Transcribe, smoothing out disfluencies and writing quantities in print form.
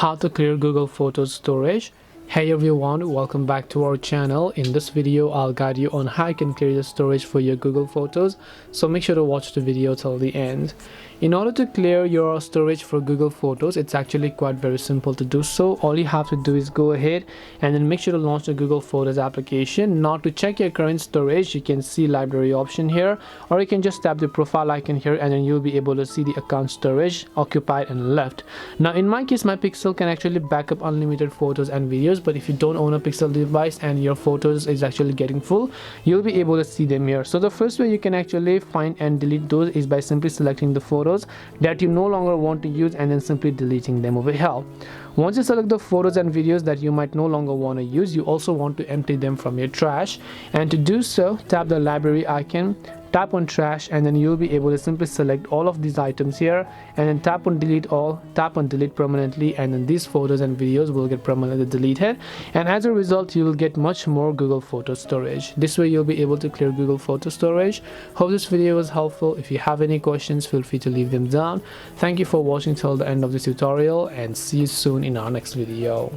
How to clear Google Photos storage. Hey everyone, welcome back to our channel. In this video I'll guide you on how you can clear the storage for your Google Photos, so make sure to watch the video till the end. In order to clear your storage for Google Photos, it's actually quite very simple to do so. All you have to do is go ahead and then make sure to launch the Google Photos application. Now to check your current storage, you can see library option here, or you can just tap the profile icon here and then you'll be able to see the account storage, occupied and left. Now in my case, my Pixel can actually back up unlimited photos and videos, but if you don't own a Pixel device and your photos is actually getting full, you'll be able to see them here. So the first way you can actually find and delete those is by simply selecting the photos that you no longer want to use and then simply deleting them over here. Once you select the photos and videos that you might no longer want to use, you also want to empty them from your trash, and to do so, tap the library icon, tap on trash, and then you'll be able to simply select all of these items here and then tap on delete all, tap on delete permanently, and then these photos and videos will get permanently deleted, and as a result you will get much more Google Photo storage. This way you'll be able to clear Google Photo storage. Hope this video was helpful. If you have any questions, feel free to leave them down. Thank you for watching till the end of this tutorial, and see you soon in our next video.